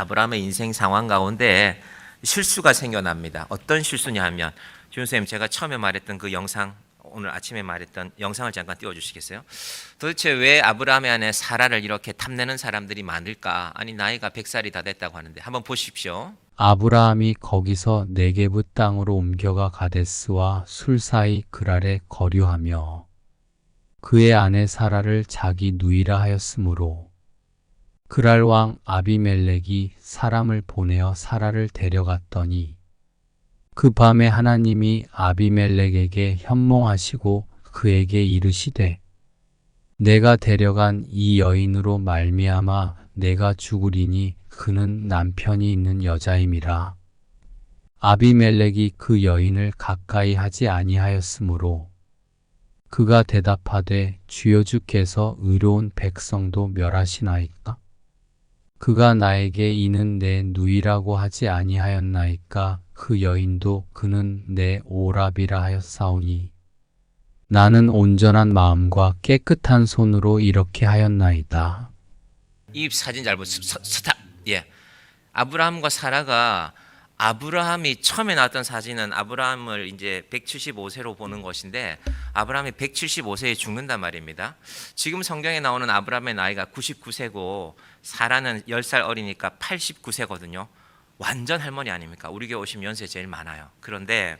아브라함의 인생 상황 가운데 실수가 생겨납니다. 어떤 실수냐 하면 지훈 선생님 제가 처음에 말했던 그 영상 오늘 아침에 말했던 영상을 잠깐 띄워주시겠어요? 도대체 왜 아브라함의 아내 사라를 이렇게 탐내는 사람들이 많을까? 아니 나이가 100살이 다 됐다고 하는데 한번 보십시오. 아브라함이 거기서 네게브 땅으로 옮겨가 가데스와 술 사이 그랄에 거류하며 그의 아내 사라를 자기 누이라 하였으므로 그랄 왕 아비멜렉이 사람을 보내어 사라를 데려갔더니 그 밤에 하나님이 아비멜렉에게 현몽하시고 그에게 이르시되 내가 데려간 이 여인으로 말미암아 내가 죽으리니 그는 남편이 있는 여자임이라. 아비멜렉이 그 여인을 가까이 하지 아니하였으므로 그가 대답하되 주여 주께서 의로운 백성도 멸하시나이까? 그가 나에게 이는 내 누이라고 하지 아니하였나이까? 그 여인도 그는 내 오랍이라 하였사오니 나는 온전한 마음과 깨끗한 손으로 이렇게 하였나이다. 이 사진 잘 보세요. 스탑. 예. 아브라함과 사라가 아브라함이 처음에 나왔던 사진은 아브라함을 이제 175세로 보는 것인데 아브라함이 175세에 죽는단 말입니다. 지금 성경에 나오는 아브라함의 나이가 99세고 사라는 10살 어리니까 89세거든요. 완전 할머니 아닙니까? 우리 교회 오시면 연세 제일 많아요. 그런데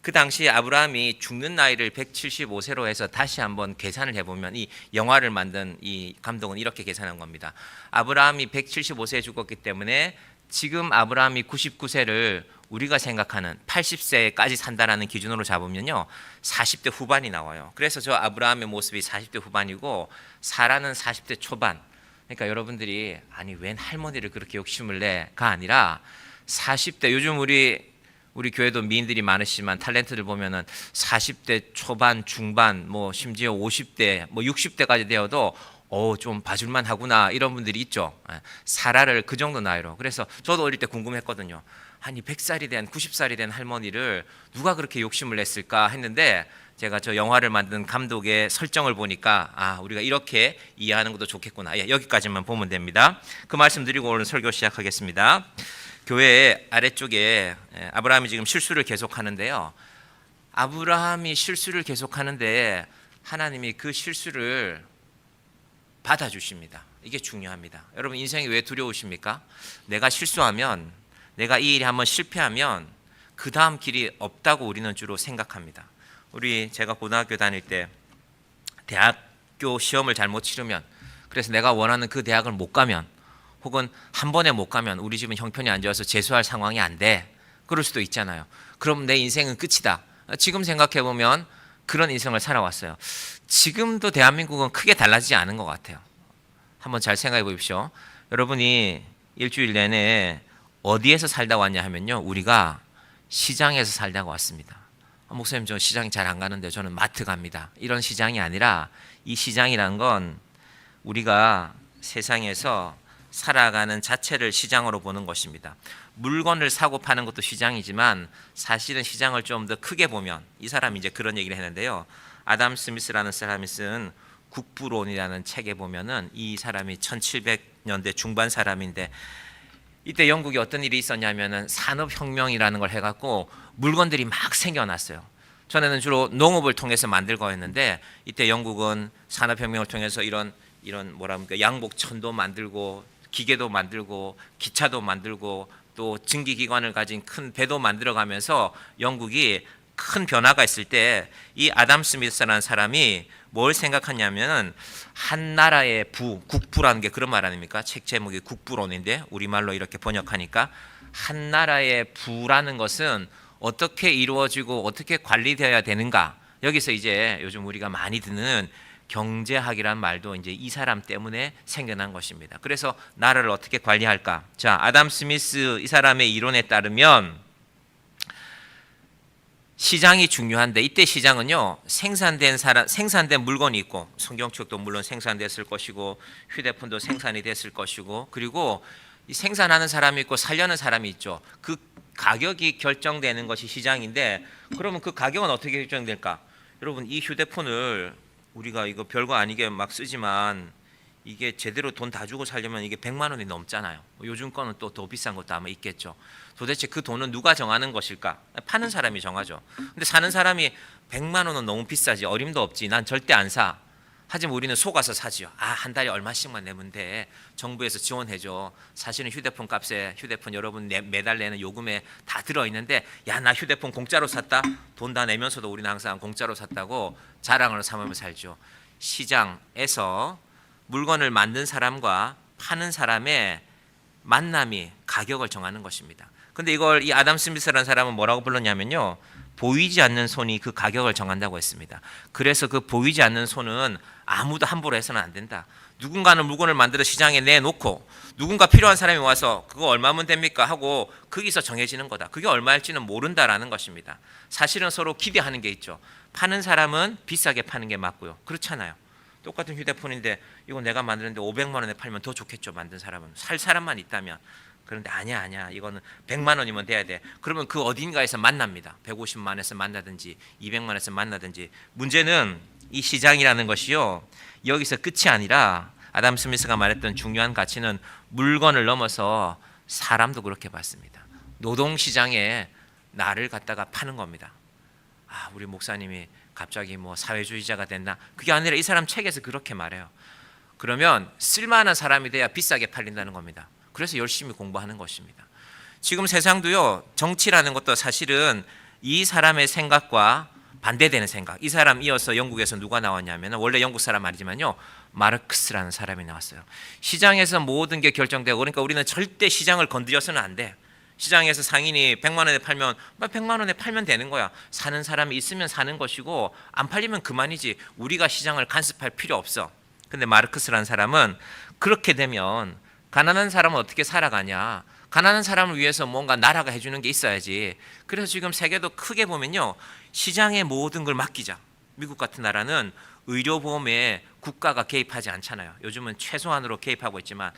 그 당시 아브라함이 죽는 나이를 175세로 해서 다시 한번 계산을 해보면 이 영화를 만든 이 감독은 이렇게 계산한 겁니다. 아브라함이 175세에 죽었기 때문에 지금 아브라함이 99세를 우리가 생각하는 80세까지 산다라는 기준으로 잡으면요 40대 후반이 나와요. 그래서 저 아브라함의 모습이 40대 후반이고 사라는 40대 초반. 그러니까 여러분들이 아니 웬 할머니를 그렇게 욕심을 내가 아니라 40대 요즘 우리 교회도 미인들이 많으시지만 탤런트들 보면은 40대 초반 중반 뭐 심지어 50대 뭐 60대까지 되어도 좀 봐줄만 하구나 이런 분들이 있죠. 사라를 그 정도 나이로. 그래서 저도 어릴 때 궁금했거든요. 아니 100살이 된 90살이 된 할머니를 누가 그렇게 욕심을 냈을까 했는데 제가 저 영화를 만든 감독의 설정을 보니까 우리가 이렇게 이해하는 것도 좋겠구나. 예, 여기까지만 보면 됩니다. 그 말씀 드리고 오늘 설교 시작하겠습니다. 교회 아래쪽에 아브라함이 지금 실수를 계속하는데요. 아브라함이 실수를 계속하는데 하나님이 그 실수를 받아주십니다. 이게 중요합니다. 여러분 인생이 왜 두려우십니까? 내가 실수하면 내가 이 일이 한번 실패하면 그 다음 길이 없다고 우리는 주로 생각합니다. 제가 고등학교 다닐 때 대학교 시험을 잘못 치르면 그래서 내가 원하는 그 대학을 못 가면 혹은 한 번에 못 가면 우리 집은 형편이 안 좋아서 재수할 상황이 안 돼. 그럴 수도 있잖아요. 그럼 내 인생은 끝이다. 지금 생각해보면 그런 인생을 살아왔어요. 지금도 대한민국은 크게 달라지지 않은 것 같아요. 한번 잘 생각해 보십시오. 여러분이 일주일 내내 어디에서 살다 왔냐 하면요. 우리가 시장에서 살다가 왔습니다. 목사님 저 시장 잘 안 가는데 저는 마트 갑니다. 이런 시장이 아니라 이 시장이란 건 우리가 세상에서 살아가는 자체를 시장으로 보는 것입니다. 물건을 사고 파는 것도 시장이지만 사실은 시장을 좀 더 크게 보면 이 사람이 이제 그런 얘기를 했는데요. 아담 스미스라는 사람이 쓴 국부론이라는 책에 보면은 이 사람이 1700년대 중반 사람인데 이때 영국에 어떤 일이 있었냐면은 산업혁명이라는 걸 해갖고 물건들이 막 생겨났어요. 전에는 주로 농업을 통해서 만들고 했는데 이때 영국은 산업혁명을 통해서 이런 뭐랄까 양복천도 만들고 기계도 만들고 기차도 만들고 또 증기기관을 가진 큰 배도 만들어가면서 영국이 큰 변화가 있을 때 이 아담 스미스라는 사람이 뭘 생각하냐면은 한 나라의 국부라는 게 그런 말 아닙니까? 책 제목이 국부론인데 우리말로 이렇게 번역하니까 한 나라의 부라는 것은 어떻게 이루어지고 어떻게 관리되어야 되는가. 여기서 이제 요즘 우리가 많이 듣는 경제학이란 말도 이제 이 사람 때문에 생겨난 것입니다. 그래서 나라를 어떻게 관리할까? 자, 아담 스미스 이 사람의 이론에 따르면 시장이 중요한데 이때 시장은요 생산된 물건이 있고 성경책도 물론 생산됐을 것이고 휴대폰도 생산이 됐을 것이고 그리고 이 생산하는 사람이 있고 살려는 사람이 있죠. 그 가격이 결정되는 것이 시장인데 그러면 그 가격은 어떻게 결정될까? 여러분 이 휴대폰을 우리가 이거 별거 아니게 막 쓰지만 이게 제대로 돈 다 주고 살려면 이게 100만 원이 넘잖아요. 요즘 거는 또 더 비싼 것도 아마 있겠죠. 도대체 그 돈은 누가 정하는 것일까? 파는 사람이 정하죠. 근데 사는 사람이 100만 원은 너무 비싸지. 어림도 없지. 난 절대 안 사. 하지만 우리는 속아서 사지요. 아, 한 달에 얼마씩만 내면 돼. 정부에서 지원해줘. 사실은 휴대폰 값에 휴대폰 여러분 매달 내는 요금에 다 들어있는데 야, 나 휴대폰 공짜로 샀다. 돈 다 내면서도 우리는 항상 공짜로 샀다고 자랑을 삼으며 살죠. 시장에서 물건을 만든 사람과 파는 사람의 만남이 가격을 정하는 것입니다. 근데 이걸 이 아담 스미스라는 사람은 뭐라고 불렀냐면요. 보이지 않는 손이 그 가격을 정한다고 했습니다. 그래서 그 보이지 않는 손은 아무도 함부로 해서는 안 된다. 누군가는 물건을 만들어 시장에 내놓고 누군가 필요한 사람이 와서 그거 얼마면 됩니까 하고 거기서 정해지는 거다. 그게 얼마일지는 모른다라는 것입니다. 사실은 서로 기대하는 게 있죠. 파는 사람은 비싸게 파는 게 맞고요. 그렇잖아요. 똑같은 휴대폰인데 이거 내가 만드는데 500만 원에 팔면 더 좋겠죠. 만든 사람은. 살 사람만 있다면. 그런데 아니야. 이거는 100만 원이면 돼야 돼. 그러면 그 어딘가에서 만납니다. 150만 원에서 만나든지 200만 원에서 만나든지. 문제는 이 시장이라는 것이요. 여기서 끝이 아니라 아담 스미스가 말했던 중요한 가치는 물건을 넘어서 사람도 그렇게 봤습니다. 노동시장에 나를 갖다가 파는 겁니다. 아, 우리 목사님이 갑자기 뭐 사회주의자가 됐나? 그게 아니라 이 사람 책에서 그렇게 말해요. 그러면 쓸만한 사람이 돼야 비싸게 팔린다는 겁니다. 그래서 열심히 공부하는 것입니다. 지금 세상도요. 정치라는 것도 사실은 이 사람의 생각과 반대되는 생각. 이 사람 이어서 영국에서 누가 나왔냐면 원래 영국 사람 말이지만요. 마르크스라는 사람이 나왔어요. 시장에서 모든 게 결정되고 그러니까 우리는 절대 시장을 건드려서는 안 돼. 시장에서 상인이 100만 원에 팔면 100만 원에 팔면 되는 거야. 사는 사람이 있으면 사는 것이고 안 팔리면 그만이지. 우리가 시장을 간섭할 필요 없어. 근데 마르크스라는 사람은 그렇게 되면 가난한 사람은 어떻게 살아가냐. 가난한 사람을 위해서 뭔가 나라가 해주는 게 있어야지. 그래서 지금 세계도 크게 보면요. 시장의 모든 걸 맡기자. 미국 같은 나라는 의료보험에 국가가 개입하지 않잖아요. 요즘은 최소한으로 개입하고 있지만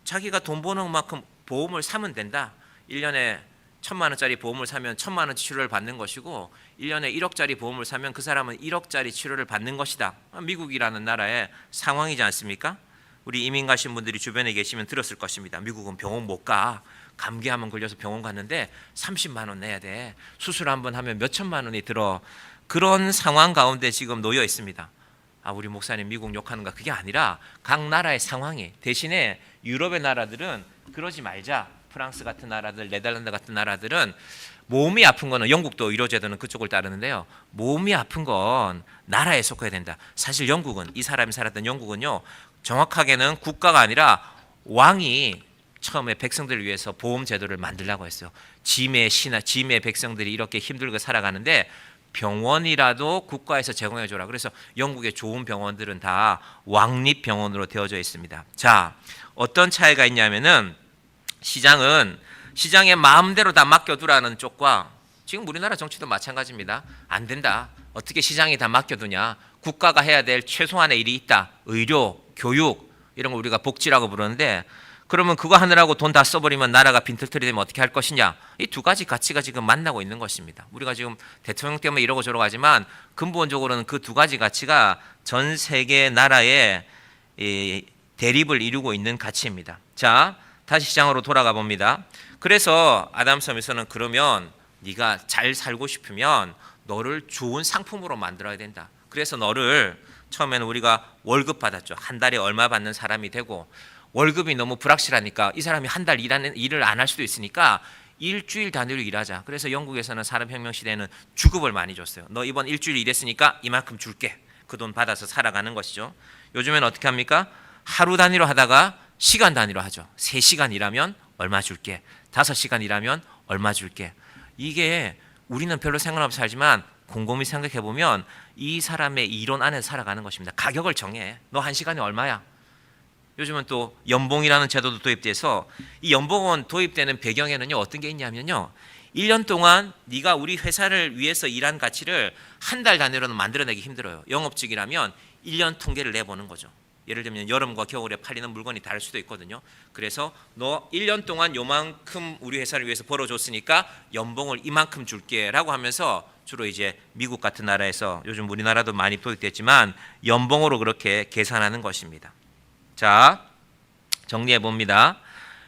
자기가 돈 버는 만큼 보험을 사면 된다. 1년에 1,000만 원짜리 보험을 사면 1,000만 원 치료를 받는 것이고 1년에 1억짜리 보험을 사면 그 사람은 1억짜리 치료를 받는 것이다. 미국이라는 나라의 상황이지 않습니까? 우리 이민 가신 분들이 주변에 계시면 들었을 것입니다. 미국은 병원 못 가. 감기 한번 걸려서 병원 갔는데 30만 원 내야 돼. 수술 한번 하면 몇 천만 원이 들어. 그런 상황 가운데 지금 놓여 있습니다. 아, 우리 목사님 미국 욕하는가? 그게 아니라 각 나라의 상황이. 대신에 유럽의 나라들은 그러지 말자. 프랑스 같은 나라들, 네덜란드 같은 나라들은 몸이 아픈 거는 영국도 의료제도는 그쪽을 따르는데요. 몸이 아픈 건 나라에 속해야 된다. 사실 영국은 이 사람이 살았던 영국은요. 정확하게는 국가가 아니라 왕이 처음에 백성들을 위해서 보험 제도를 만들려고 했어요. 짐의 백성들이 이렇게 힘들게 살아가는데 병원이라도 국가에서 제공해 줘라. 그래서 영국의 좋은 병원들은 다 왕립 병원으로 되어져 있습니다. 자, 어떤 차이가 있냐면은 시장은 시장에 마음대로 다 맡겨두라는 쪽과 지금 우리나라 정치도 마찬가지입니다. 안 된다. 어떻게 시장에 다 맡겨두냐. 국가가 해야 될 최소한의 일이 있다. 의료, 교육 이런 걸 우리가 복지라고 부르는데 그러면 그거 하느라고 돈 다 써버리면 나라가 빈털터리 되면 어떻게 할 것이냐. 이 두 가지 가치가 지금 만나고 있는 것입니다. 우리가 지금 대통령 때문에 이러고 저러고 하지만 근본적으로는 그 두 가지 가치가 전 세계 나라의 대립을 이루고 있는 가치입니다. 자, 다시 시장으로 돌아가 봅니다. 그래서 아담 스미스는 그러면 네가 잘 살고 싶으면 너를 좋은 상품으로 만들어야 된다. 그래서 너를 처음에는 우리가 월급 받았죠. 한 달에 얼마 받는 사람이 되고 월급이 너무 불확실하니까 이 사람이 한 달 일을 안 할 수도 있으니까 일주일 단위로 일하자. 그래서 영국에서는 산업혁명 시대에는 주급을 많이 줬어요. 너 이번 일주일 일했으니까 이만큼 줄게. 그 돈 받아서 살아가는 것이죠. 요즘엔 어떻게 합니까? 하루 단위로 하다가 시간 단위로 하죠. 3시간 일하면 얼마 줄게. 5시간 일하면 얼마 줄게. 이게 우리는 별로 생각없이 살지만 곰곰이 생각해 보면 이 사람의 이론 안에서 살아가는 것입니다. 가격을 정해. 너 1시간에 얼마야? 요즘은 또 연봉이라는 제도도 도입돼서 이 연봉은 도입되는 배경에는요. 어떤 게 있냐면요. 1년 동안 네가 우리 회사를 위해서 일한 가치를 한 달 단위로는 만들어내기 힘들어요. 영업직이라면 1년 통계를 내보는 거죠. 예를 들면 여름과 겨울에 팔리는 물건이 다를 수도 있거든요. 그래서 너 1년 동안 요만큼 우리 회사를 위해서 벌어줬으니까 연봉을 이만큼 줄게 라고 하면서 주로 이제 미국 같은 나라에서 요즘 우리나라도 많이 도입됐지만 연봉으로 그렇게 계산하는 것입니다. 자, 정리해 봅니다.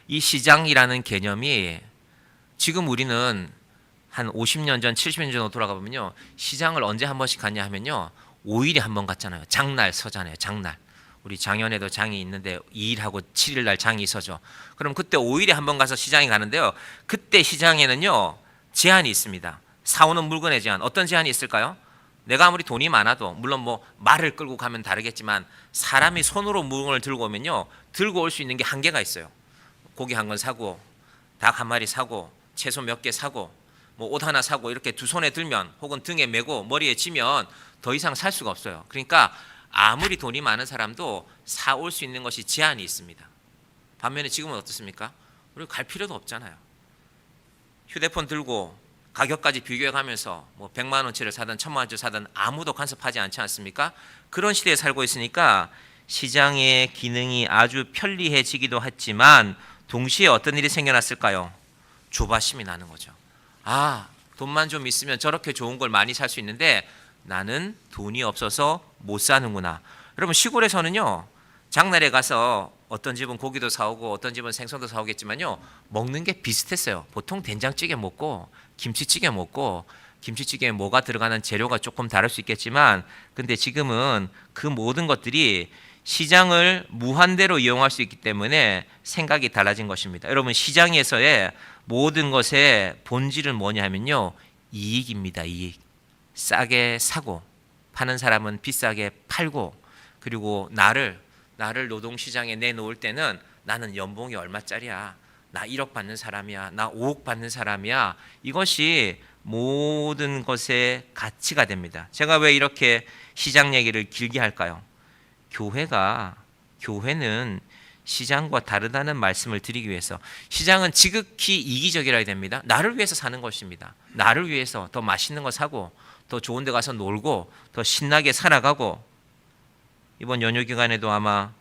이 시장이라는 개념이 지금 우리는 한 50년 전, 70년 전으로 돌아가 보면요. 시장을 언제 한 번씩 갔냐 하면요. 5일에 한 번 갔잖아요. 장날 서잖아요. 장날. 우리 장현에도 장이 있는데 2일하고 7일 날 장이 서죠. 그럼 그때 5일에 한 번 가서 시장에 가는데요. 그때 시장에는요. 제한이 있습니다. 사오는 물건의 제한. 어떤 제한이 있을까요? 내가 아무리 돈이 많아도 물론 뭐 말을 끌고 가면 다르겠지만 사람이 손으로 물건을 들고 오면요. 들고 올 수 있는 게 한계가 있어요. 고기 한 건 사고 닭 한 마리 사고 채소 몇 개 사고 뭐 옷 하나 사고 이렇게 두 손에 들면 혹은 등에 메고 머리에 지면 더 이상 살 수가 없어요. 그러니까 아무리 돈이 많은 사람도 사올 수 있는 것이 제한이 있습니다. 반면에 지금은 어떻습니까? 우리 갈 필요도 없잖아요. 휴대폰 들고 가격까지 비교해가면서 뭐 100만 원치를 사든 1000만 원치를 사든 아무도 간섭하지 않지 않습니까? 그런 시대에 살고 있으니까 시장의 기능이 아주 편리해지기도 했지만 동시에 어떤 일이 생겨났을까요? 조바심이 나는 거죠. 아, 돈만 좀 있으면 저렇게 좋은 걸 많이 살 수 있는데 나는 돈이 없어서 못 사는구나. 여러분 시골에서는요. 장날에 가서 어떤 집은 고기도 사오고 어떤 집은 생선도 사오겠지만요. 먹는 게 비슷했어요. 보통 된장찌개 먹고 김치찌개 먹고 김치찌개에 뭐가 들어가는 재료가 조금 다를 수 있겠지만 근데 지금은 그 모든 것들이 시장을 무한대로 이용할 수 있기 때문에 생각이 달라진 것입니다. 여러분 시장에서의 모든 것의 본질은 뭐냐 하면요. 이익입니다. 이익. 싸게 사고 파는 사람은 비싸게 팔고 그리고 나를 노동시장에 내놓을 때는 나는 연봉이 얼마짜리야. 나 1억 받는 사람이야. 나 5억 받는 사람이야. 이것이 모든 것의 가치가 됩니다. 제가 왜 이렇게 시장 얘기를 길게 할까요? 교회는 시장과 다르다는 말씀을 드리기 위해서 시장은 지극히 이기적이라 해야 됩니다. 나를 위해서 사는 것입니다. 나를 위해서 더 맛있는 거 사고 더 좋은 데 가서 놀고 더 신나게 살아가고 이번 연휴 기간에도 아마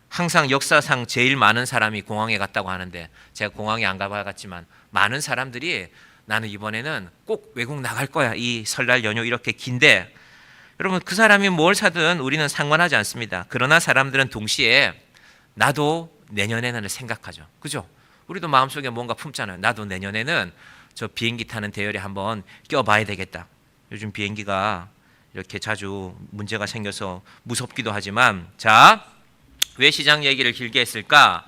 항상 역사상 제일 많은 사람이 공항에 갔다고 하는데 제가 공항에 안 가봐갔지만 많은 사람들이 나는 이번에는 꼭 외국 나갈 거야. 이 설날 연휴 이렇게 긴데 여러분 그 사람이 뭘 사든 우리는 상관하지 않습니다. 그러나 사람들은 동시에 나도 내년에는 생각하죠. 그죠? 우리도 마음속에 뭔가 품잖아요. 나도 내년에는 저 비행기 타는 대열에 한번 껴봐야 되겠다. 요즘 비행기가 이렇게 자주 문제가 생겨서 무섭기도 하지만 자, 왜 시장 얘기를 길게 했을까?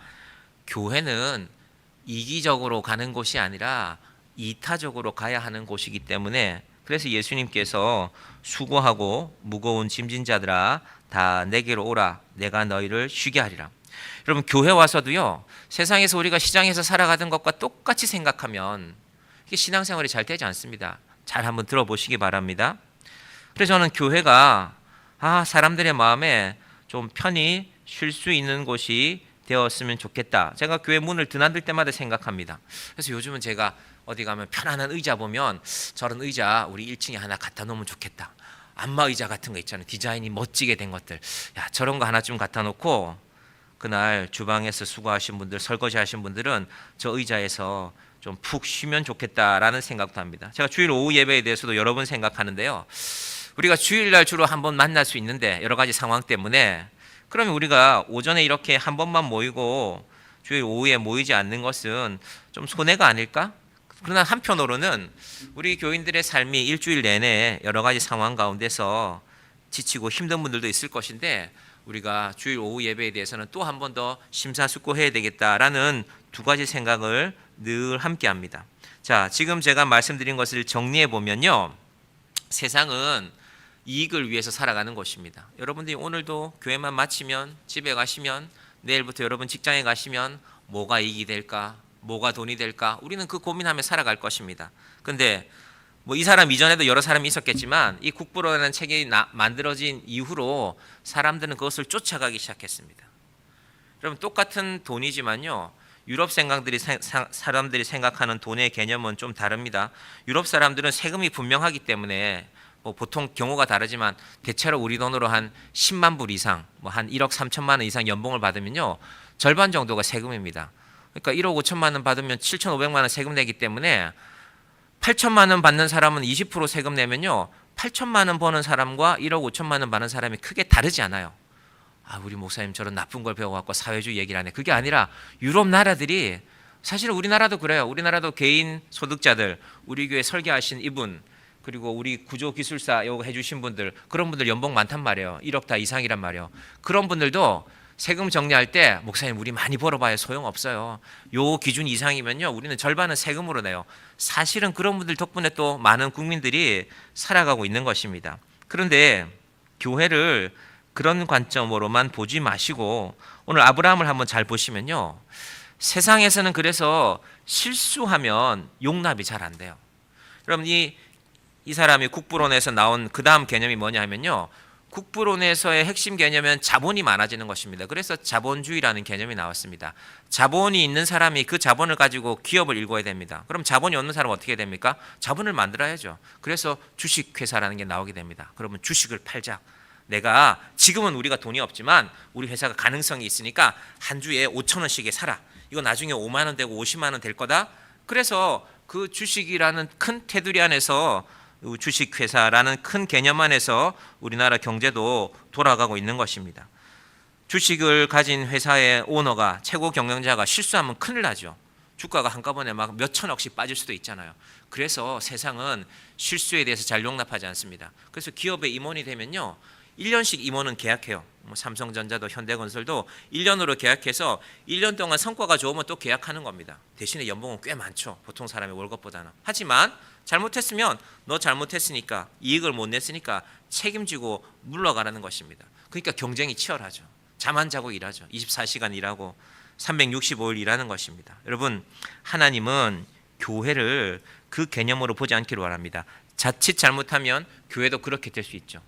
교회는 이기적으로 가는 곳이 아니라 이타적으로 가야 하는 곳이기 때문에 그래서 예수님께서 수고하고 무거운 짐진 자들아 다 내게로 오라 내가 너희를 쉬게 하리라. 여러분 교회 와서도요 세상에서 우리가 시장에서 살아가던 것과 똑같이 생각하면 이게 신앙생활이 잘 되지 않습니다. 잘 한번 들어보시기 바랍니다. 그래서 저는 교회가 사람들의 마음에 좀 편히 쉴 수 있는 곳이 되었으면 좋겠다. 제가 교회 문을 드나들 때마다 생각합니다. 그래서 요즘은 제가 어디 가면 편안한 의자 보면 저런 의자 우리 1층에 하나 갖다 놓으면 좋겠다. 안마 의자 같은 거 있잖아요. 디자인이 멋지게 된 것들. 야, 저런 거 하나 좀 갖다 놓고 그날 주방에서 수고하신 분들, 설거지 하신 분들은 저 의자에서 좀 푹 쉬면 좋겠다라는 생각도 합니다. 제가 주일 오후 예배에 대해서도 여러 번 생각하는데요. 우리가 주일날 주로 한번 만날 수 있는데 여러 가지 상황 때문에 그러면 우리가 오전에 이렇게 한 번만 모이고 주일 오후에 모이지 않는 것은 좀 손해가 아닐까? 그러나 한편으로는 우리 교인들의 삶이 일주일 내내 여러 가지 상황 가운데서 지치고 힘든 분들도 있을 것인데 우리가 주일 오후 예배에 대해서는 또 한 번 더 심사숙고해야 되겠다라는 두 가지 생각을 늘 함께 합니다. 자, 지금 제가 말씀드린 것을 정리해 보면요. 세상은 이익을 위해서 살아가는 것입니다. 여러분들이 오늘도 교회만 마치면 집에 가시면 내일부터 여러분 직장에 가시면 뭐가 이익이 될까? 뭐가 돈이 될까? 우리는 그 고민하며 살아갈 것입니다. 근데 뭐 이 사람 이전에도 여러 사람이 있었겠지만 이 국부로라는 책이 만들어진 이후로 사람들은 그것을 쫓아가기 시작했습니다. 여러분 똑같은 돈이지만요. 유럽 사람들이 생각하는 돈의 개념은 좀 다릅니다. 유럽 사람들은 세금이 분명하기 때문에 뭐 보통 경우가 다르지만 대체로 우리 돈으로 한 10만 불 이상, 뭐 한 1억 3천만 원 이상 연봉을 받으면요. 절반 정도가 세금입니다. 그러니까 1억 5천만 원 받으면 7,500만 원 세금 내기 때문에 8천만 원 받는 사람은 20% 세금 내면요. 8천만 원 버는 사람과 1억 5천만 원 받는 사람이 크게 다르지 않아요. 우리 목사님 저런 나쁜 걸 배워갖고 사회주의 얘기를 하네. 그게 아니라 유럽 나라들이, 사실 우리나라도 그래요. 우리나라도 개인 소득자들, 우리 교회 설계하신 이분, 그리고 우리 구조기술사 요거 해주신 분들, 그런 분들 연봉 많단 말이에요. 1억 다 이상이란 말이에요. 그런 분들도 세금 정리할 때 목사님 우리 많이 벌어봐야 소용없어요. 요 기준 이상이면요 우리는 절반은 세금으로 내요. 사실은 그런 분들 덕분에 또 많은 국민들이 살아가고 있는 것입니다. 그런데 교회를 그런 관점으로만 보지 마시고 오늘 아브라함을 한번 잘 보시면요, 세상에서는 그래서 실수하면 용납이 잘 안 돼요. 여러분 이 사람이 국부론에서 나온 그 다음 개념이 뭐냐 하면요, 국부론에서의 핵심 개념은 자본이 많아지는 것입니다. 그래서 자본주의라는 개념이 나왔습니다. 자본이 있는 사람이 그 자본을 가지고 기업을 일궈야 됩니다. 그럼 자본이 없는 사람은 어떻게 됩니까? 자본을 만들어야죠. 그래서 주식회사라는 게 나오게 됩니다. 그러면 주식을 팔자. 내가 지금은 우리가 돈이 없지만 우리 회사가 가능성이 있으니까 한 주에 5,000원씩에 사라. 이거 나중에 5만 원 되고 50만 원 될 거다. 그래서 그 주식이라는 큰 테두리 안에서, 주식회사라는 큰 개념 안에서 우리나라 경제도 돌아가고 있는 것입니다. 주식을 가진 회사의 오너가, 최고 경영자가 실수하면 큰일 나죠. 주가가 한꺼번에 막 몇 천억씩 빠질 수도 있잖아요. 그래서 세상은 실수에 대해서 잘 용납하지 않습니다. 그래서 기업의 임원이 되면요 1년씩 임원은 계약해요. 삼성전자도 현대건설도 1년으로 계약해서 1년 동안 성과가 좋으면 또 계약하는 겁니다. 대신에 연봉은 꽤 많죠. 보통 사람의 월급보다는. 하지만 잘못했으면 너 잘못했으니까, 이익을 못 냈으니까 책임지고 물러가라는 것입니다. 그러니까 경쟁이 치열하죠. 잠 안 자고 일하죠. 24시간 일하고 365일 일하는 것입니다. 여러분 하나님은 교회를 그 개념으로 보지 않기를 바랍니다. 자칫 잘못하면 교회도 그렇게 될 수 있죠.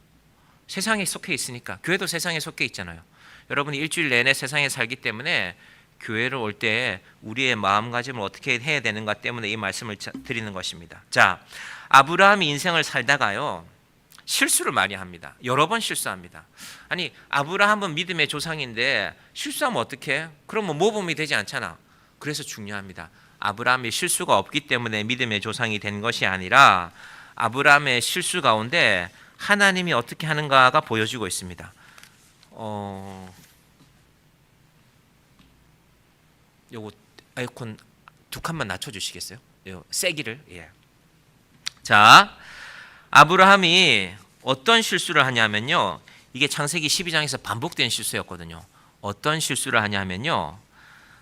세상에 속해 있으니까. 교회도 세상에 속해 있잖아요. 여러분이 일주일 내내 세상에 살기 때문에 교회를 올 때 우리의 마음가짐을 어떻게 해야 되는가 때문에 이 말씀을 드리는 것입니다. 자, 아브라함이 인생을 살다가요 실수를 많이 합니다. 여러 번 실수합니다. 아니 아브라함은 믿음의 조상인데 실수하면 어떡해? 그러면 모범이 되지 않잖아. 그래서 중요합니다. 아브라함이 실수가 없기 때문에 믿음의 조상이 된 것이 아니라 아브라함의 실수 가운데 하나님이 어떻게 하는가가 보여지고 있습니다. 요거 에어컨 2칸만 낮춰주시겠어요? 요 세기를. 예. 자, 아브라함이 어떤 실수를 하냐면요, 이게 창세기 12장에서 반복된 실수였거든요. 어떤 실수를 하냐면요,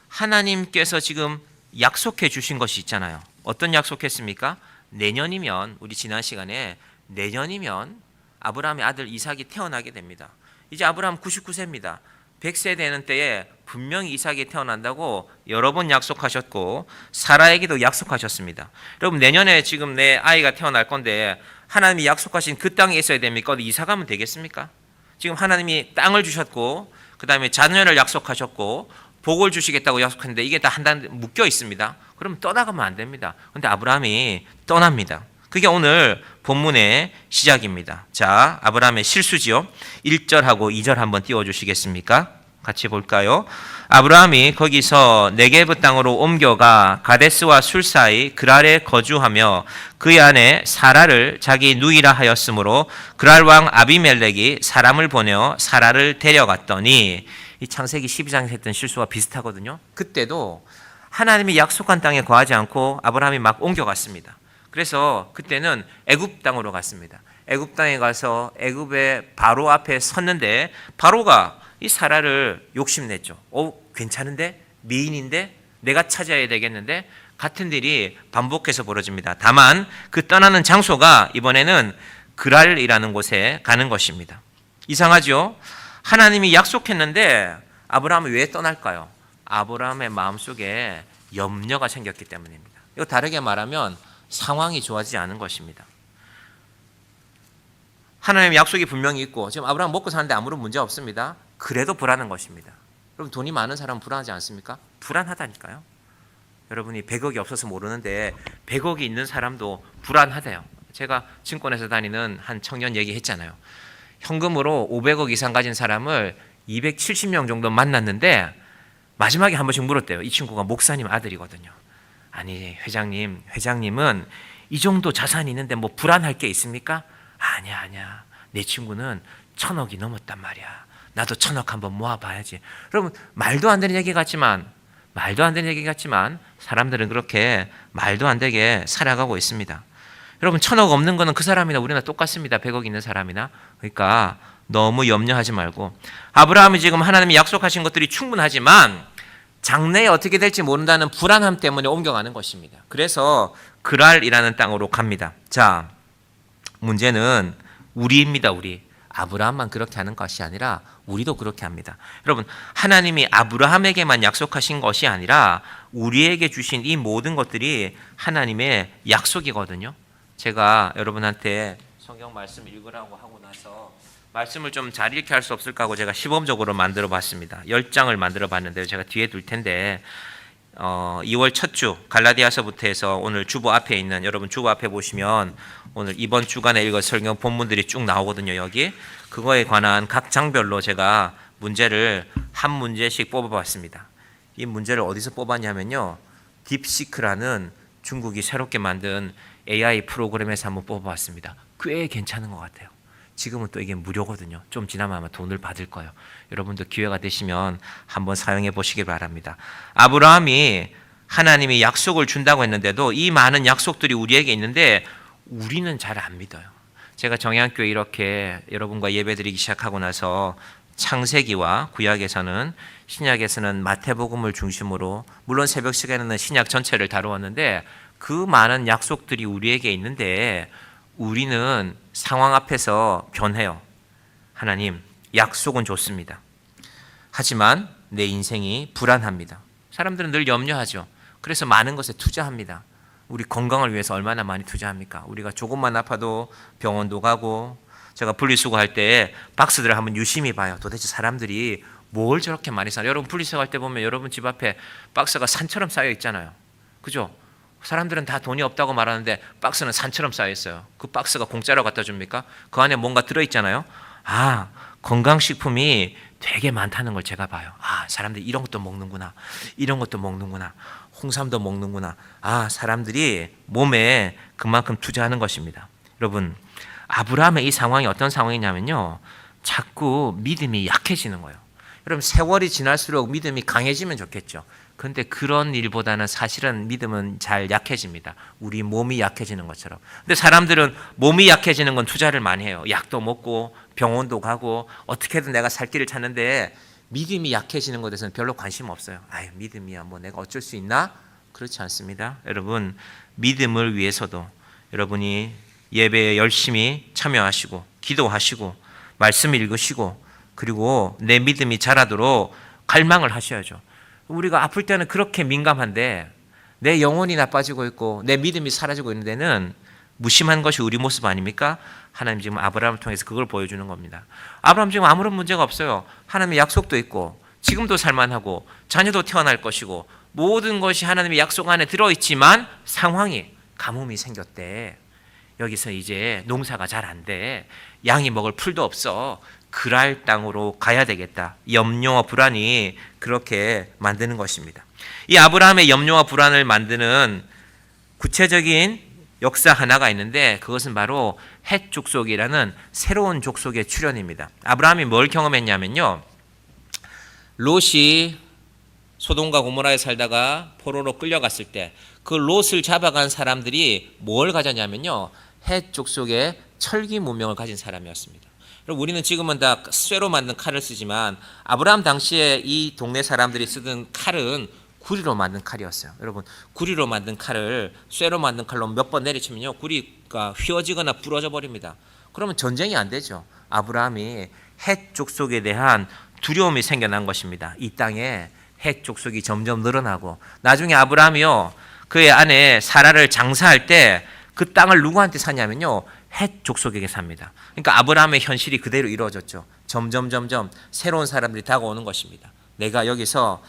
하나님께서 지금 약속해 주신 것이 있잖아요. 어떤 약속했습니까? 내년이면, 우리 지난 시간에 내년이면 아브라함의 아들 이삭이 태어나게 됩니다. 이제 아브라함 99세입니다. 100세 되는 때에 분명히 이삭이 태어난다고 여러 번 약속하셨고 사라에게도 약속하셨습니다. 여러분 내년에 지금 내 아이가 태어날 건데 하나님이 약속하신 그 땅에 있어야 됩니까? 어디 이사 가면 되겠습니까? 지금 하나님이 땅을 주셨고 그 다음에 자녀를 약속하셨고 복을 주시겠다고 약속했는데 이게 다 한 단 묶여 있습니다. 그러면 떠나가면 안 됩니다. 그런데 아브라함이 떠납니다. 그게 오늘 본문의 시작입니다. 자, 아브라함의 실수지요. 1절하고 2절 한번 띄워주시겠습니까? 같이 볼까요? 아브라함이 거기서 네게브 땅으로 옮겨가 가데스와 술 사이 그랄에 거주하며 그의 아내 사라를 자기 누이라 하였으므로 그랄 왕 아비멜렉이 사람을 보내어 사라를 데려갔더니, 이 창세기 12장에서 했던 실수와 비슷하거든요. 그때도 하나님이 약속한 땅에 거하지 않고 아브라함이 막 옮겨갔습니다. 그래서 그때는 애굽 땅으로 갔습니다. 애굽 땅에 가서 애굽의 바로 앞에 섰는데 바로가 이 사라를 욕심냈죠. 괜찮은데? 미인인데? 내가 찾아야 되겠는데? 같은 일이 반복해서 벌어집니다. 다만 그 떠나는 장소가 이번에는 그랄이라는 곳에 가는 것입니다. 이상하죠? 하나님이 약속했는데 아브라함이 왜 떠날까요? 아브라함의 마음속에 염려가 생겼기 때문입니다. 이거 다르게 말하면 상황이 좋아지지 않은 것입니다. 하나님의 약속이 분명히 있고 지금 아브라함 먹고 사는데 아무런 문제 없습니다. 그래도 불안한 것입니다. 여러분 돈이 많은 사람은 불안하지 않습니까? 불안하다니까요. 여러분이 100억이 없어서 모르는데 100억이 있는 사람도 불안하대요. 제가 증권회사 다니는 한 청년 얘기했잖아요. 현금으로 500억 이상 가진 사람을 270명 정도 만났는데 마지막에 한 번씩 물었대요. 이 친구가 목사님 아들이거든요. 아니 회장님은 이 정도 자산이 있는데 뭐 불안할 게 있습니까? 아니야 내 친구는 1,000억이 넘었단 말이야. 나도 1,000억 한번 모아봐야지. 여러분 말도 안 되는 얘기 같지만 사람들은 그렇게 말도 안 되게 살아가고 있습니다. 여러분 1,000억 없는 거는 그 사람이나 우리나 똑같습니다. 100억 있는 사람이나. 그러니까 너무 염려하지 말고 아브라함이 지금 하나님이 약속하신 것들이 충분하지만 장래에 어떻게 될지 모른다는 불안함 때문에 옮겨가는 것입니다. 그래서 그랄이라는 땅으로 갑니다. 자, 문제는 우리입니다. 우리. 아브라함만 그렇게 하는 것이 아니라 우리도 그렇게 합니다. 여러분 하나님이 아브라함에게만 약속하신 것이 아니라 우리에게 주신 이 모든 것들이 하나님의 약속이거든요. 제가 여러분한테 성경 말씀 읽으라고 하고 나서 말씀을 좀 잘 읽게 할 수 없을까 하고 제가 시범적으로 만들어 봤습니다. 10장을 만들어 봤는데요. 제가 뒤에 둘 텐데 2월 첫 주 갈라디아서부터 해서 오늘 주보 앞에 있는 여러분 주보 앞에 보시면 오늘 이번 주간에 읽은 성경 본문들이 쭉 나오거든요. 여기 그거에 관한 각 장별로 제가 문제를 한 문제씩 뽑아봤습니다. 이 문제를 어디서 뽑았냐면요. 딥시크라는 중국이 새롭게 만든 AI 프로그램에서 한번 뽑아봤습니다. 꽤 괜찮은 것 같아요. 지금은 또 이게 무료거든요. 좀 지나면 아마 돈을 받을 거예요. 여러분도 기회가 되시면 한번 사용해 보시기 바랍니다. 아브라함이 하나님이 약속을 준다고 했는데도 이 많은 약속들이 우리에게 있는데 우리는 잘 안 믿어요. 제가 정의학교에 이렇게 여러분과 예배드리기 시작하고 나서 창세기와 구약에서는 신약에서는 마태복음을 중심으로 물론 새벽 시간에는 신약 전체를 다루었는데 그 많은 약속들이 우리에게 있는데 우리는 상황 앞에서 변해요. 하나님, 약속은 좋습니다. 하지만 내 인생이 불안합니다. 사람들은 늘 염려하죠. 그래서 많은 것에 투자합니다. 우리 건강을 위해서 얼마나 많이 투자합니까? 우리가 조금만 아파도 병원도 가고 제가 분리수거할 때 박스들을 한번 유심히 봐요. 도대체 사람들이 뭘 저렇게 많이 사요? 여러분 분리수거할 때 보면 여러분 집 앞에 박스가 산처럼 쌓여 있잖아요. 그죠? 사람들은 다 돈이 없다고 말하는데 박스는 산처럼 쌓여 있어요. 그 박스가 공짜로 갖다 줍니까? 그 안에 뭔가 들어있잖아요. 아, 건강식품이 되게 많다는 걸 제가 봐요. 아, 사람들이 이런 것도 먹는구나. 이런 것도 먹는구나. 홍삼도 먹는구나. 아, 사람들이 몸에 그만큼 투자하는 것입니다. 여러분, 아브라함의 이 상황이 어떤 상황이냐면요. 자꾸 믿음이 약해지는 거예요. 여러분, 세월이 지날수록 믿음이 강해지면 좋겠죠. 그런데 그런 일보다는 사실은 믿음은 잘 약해집니다. 우리 몸이 약해지는 것처럼. 근데 사람들은 몸이 약해지는 건 투자를 많이 해요. 약도 먹고 병원도 가고 어떻게든 내가 살 길을 찾는데 믿음이 약해지는 것에 대해서는 별로 관심 없어요. 아유, 믿음이야. 뭐 내가 어쩔 수 있나? 그렇지 않습니다. 여러분, 믿음을 위해서도 여러분이 예배에 열심히 참여하시고 기도하시고 말씀 읽으시고 그리고 내 믿음이 자라도록 갈망을 하셔야죠. 우리가 아플 때는 그렇게 민감한데 내 영혼이 나빠지고 있고 내 믿음이 사라지고 있는 데는 무심한 것이 우리 모습 아닙니까? 하나님 지금 아브라함을 통해서 그걸 보여주는 겁니다. 아브라함 지금 아무런 문제가 없어요. 하나님의 약속도 있고 지금도 살만하고 자녀도 태어날 것이고 모든 것이 하나님의 약속 안에 들어있지만 상황이 가뭄이 생겼대. 여기서 이제 농사가 잘 안 돼. 양이 먹을 풀도 없어. 그랄 땅으로 가야 되겠다. 염려와 불안이 그렇게 만드는 것입니다. 이 아브라함의 염려와 불안을 만드는 구체적인 역사 하나가 있는데 그것은 바로 헷 족속이라는 새로운 족속의 출현입니다. 아브라함이 뭘 경험했냐면요. 롯이 소돔과 고모라에 살다가 포로로 끌려갔을 때 그 롯을 잡아간 사람들이 뭘 가졌냐면요. 헷 족속의 철기 문명을 가진 사람이었습니다. 우리는 지금은 다 쇠로 만든 칼을 쓰지만 아브라함 당시에 이 동네 사람들이 쓰던 칼은 구리로 만든 칼이었어요. 여러분, 구리로 만든 칼을 쇠로 만든 칼로 몇 번 내리치면요, 구리가 휘어지거나 부러져 버립니다. 그러면 전쟁이 안 되죠. 아브라함이 헷 족속에 대한 두려움이 생겨난 것입니다. 이 땅에 헷 족속이 점점 늘어나고 나중에 아브라함이요, 그의 아내 사라를 장사할 때 그 땅을 누구한테 사냐면요, 헷 족속에게 삽니다. 그러니까 아브라함의 현실이 그대로 이루어졌죠. 점점 새로운 사람들이 다가오는 것입니다. 내가 여기서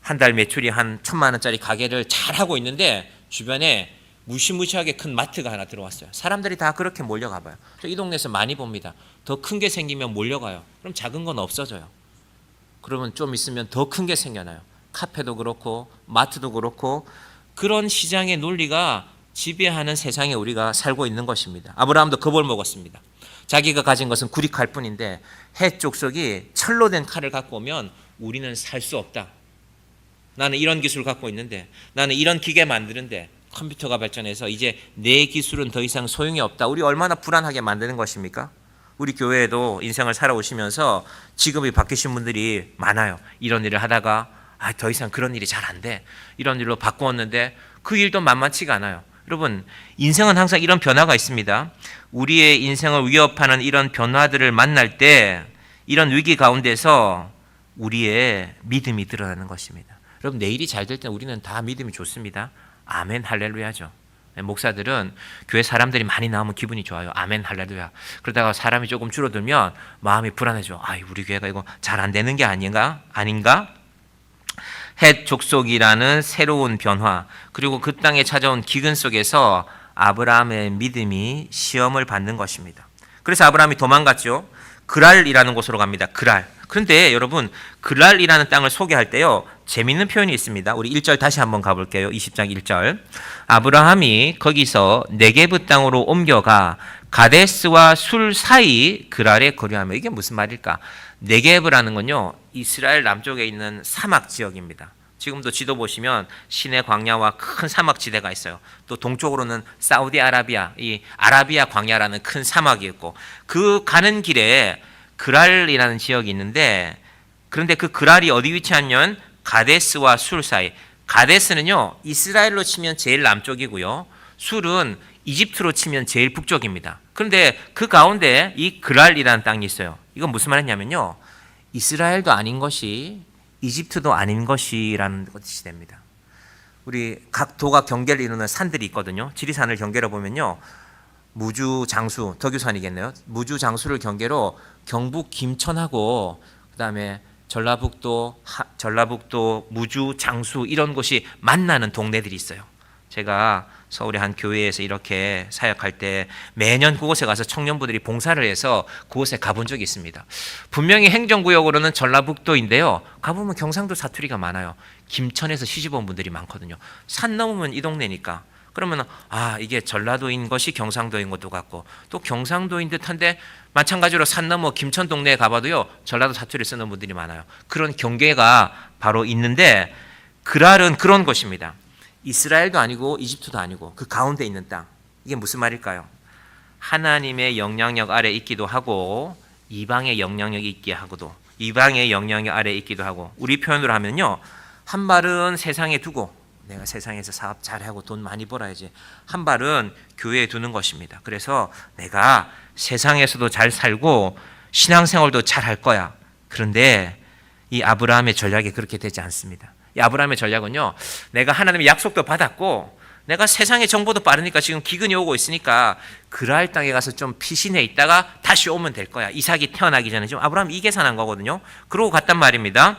한 달 매출이 한 1,000만 원짜리 가게를 잘하고 있는데 주변에 무시무시하게 큰 마트가 하나 들어왔어요. 사람들이 다 그렇게 몰려가 봐요. 이 동네에서 많이 봅니다. 더 큰 게 생기면 몰려가요. 그럼 작은 건 없어져요. 그러면 좀 있으면 더 큰 게 생겨나요. 카페도 그렇고 마트도 그렇고 그런 시장의 논리가 지배하는 세상에 우리가 살고 있는 것입니다. 아브라함도 겁을 먹었습니다. 자기가 가진 것은 구리칼 뿐인데 헷 족속이 철로 된 칼을 갖고 오면 우리는 살 수 없다. 나는 이런 기술을 갖고 있는데, 나는 이런 기계 만드는데, 컴퓨터가 발전해서 이제 내 기술은 더 이상 소용이 없다. 우리 얼마나 불안하게 만드는 것입니까? 우리 교회에도 인생을 살아오시면서 직업이 바뀌신 분들이 많아요. 이런 일을 하다가 더 이상 그런 일이 잘 안 돼. 이런 일로 바꾸었는데 그 일도 만만치가 않아요. 여러분, 인생은 항상 이런 변화가 있습니다. 우리의 인생을 위협하는 이런 변화들을 만날 때 이런 위기 가운데서 우리의 믿음이 드러나는 것입니다. 여러분, 내일이 잘 될 때 우리는 다 믿음이 좋습니다. 아멘 할렐루야죠. 목사들은 교회 사람들이 많이 나오면 기분이 좋아요. 아멘 할렐루야. 그러다가 사람이 조금 줄어들면 마음이 불안해져. 우리 교회가 이거 잘 안 되는 게 아닌가? 헷 족속이라는 새로운 변화, 그리고 그 땅에 찾아온 기근 속에서 아브라함의 믿음이 시험을 받는 것입니다. 그래서 아브라함이 도망갔죠. 그랄이라는 곳으로 갑니다. 그랄. 그런데 여러분, 그랄이라는 땅을 소개할 때요, 재미있는 표현이 있습니다. 우리 1절 다시 한번 가볼게요. 20장 1절. 아브라함이 거기서 네게브 땅으로 옮겨가 가데스와 술 사이 그랄에 거류하며. 이게 무슨 말일까? 네게브라는 건요, 이스라엘 남쪽에 있는 사막 지역입니다. 지금도 지도 보시면 시내 광야와 큰 사막 지대가 있어요. 또 동쪽으로는 사우디아라비아, 이 아라비아 광야라는 큰 사막이 있고, 그 가는 길에 그랄이라는 지역이 있는데, 그런데 그 그랄이 어디 위치하냐면 가데스와 술 사이. 가데스는요, 이스라엘로 치면 제일 남쪽이고요, 술은 이집트로 치면 제일 북쪽입니다. 그런데 그 가운데 이 그랄이라는 땅이 있어요. 이건 무슨 말이냐면요, 이스라엘도 아닌 것이 이집트도 아닌 것이라는 것이 됩니다. 우리 각 도가 경계를 이루는 산들이 있거든요. 지리산을 경계로 보면요, 무주, 장수, 덕유산이겠네요. 무주, 장수를 경계로 경북 김천하고 그다음에 전라북도, 무주, 장수 이런 곳이 만나는 동네들이 있어요. 제가 서울의 한 교회에서 이렇게 사역할 때 매년 그곳에 가서 청년부들이 봉사를 해서 그곳에 가본 적이 있습니다. 분명히 행정구역으로는 전라북도인데요, 가보면 경상도 사투리가 많아요. 김천에서 시집온 분들이 많거든요. 산 넘으면 이 동네니까. 그러면 이게 전라도인 것이 경상도인 것도 같고, 또 경상도인 듯한데 마찬가지로 산 넘어 김천 동네에 가봐도요, 전라도 사투리 쓰는 분들이 많아요. 그런 경계가 바로 있는데, 그랄은 그런 곳입니다. 이스라엘도 아니고 이집트도 아니고 그 가운데 있는 땅. 이게 무슨 말일까요? 하나님의 영향력 아래 있기도 하고 이방의 영향력이 있게 하고도, 이방의 영향력 아래 있기도 하고, 우리 표현으로 하면요, 한 발은 세상에 두고, 내가 세상에서 사업 잘하고 돈 많이 벌어야지, 한 발은 교회에 두는 것입니다. 그래서 내가 세상에서도 잘 살고 신앙생활도 잘 할 거야. 그런데 이 아브라함의 전략이 그렇게 되지 않습니다. 이 아브라함의 전략은요, 내가 하나님의 약속도 받았고 내가 세상의 정보도 빠르니까 지금 기근이 오고 있으니까 그랄 땅에 가서 좀 피신해 있다가 다시 오면 될 거야. 이삭이 태어나기 전에. 지금 아브라함이 이 계산한 거거든요. 그러고 갔단 말입니다.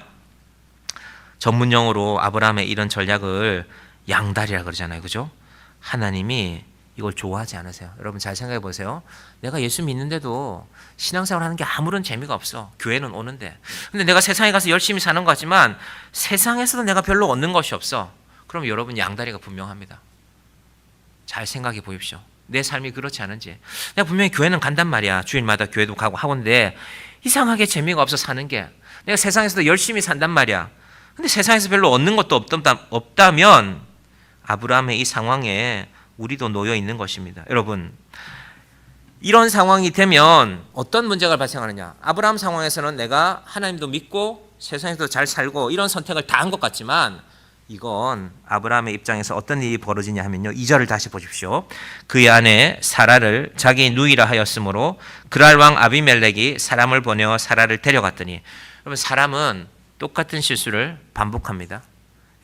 전문용어로 아브라함의 이런 전략을 양다리라 그러잖아요. 그죠? 하나님이 이걸 좋아하지 않으세요. 여러분 잘 생각해 보세요. 내가 예수 믿는데도 신앙생활 하는 게 아무런 재미가 없어. 교회는 오는데. 근데 내가 세상에 가서 열심히 사는 것 같지만 세상에서도 내가 별로 얻는 것이 없어. 그럼 여러분 양다리가 분명합니다. 잘 생각해 보십시오. 내 삶이 그렇지 않은지. 내가 분명히 교회는 간단 말이야. 주일마다 교회도 가고 하건데 이상하게 재미가 없어 사는 게. 내가 세상에서도 열심히 산단 말이야. 근데 세상에서 별로 얻는 것도 없다면 아브라함의 이 상황에 우리도 놓여 있는 것입니다. 여러분, 이런 상황이 되면 어떤 문제가 발생하느냐? 아브라함 상황에서는 내가 하나님도 믿고 세상에서도 잘 살고 이런 선택을 다 한 것 같지만, 이건 아브라함의 입장에서 어떤 일이 벌어지냐 하면요, 2절을 다시 보십시오. 그의 아내 사라를 자기 누이라 하였으므로 그랄 왕 아비멜렉이 사람을 보내어 사라를 데려갔더니. 여러분, 사람은 똑같은 실수를 반복합니다.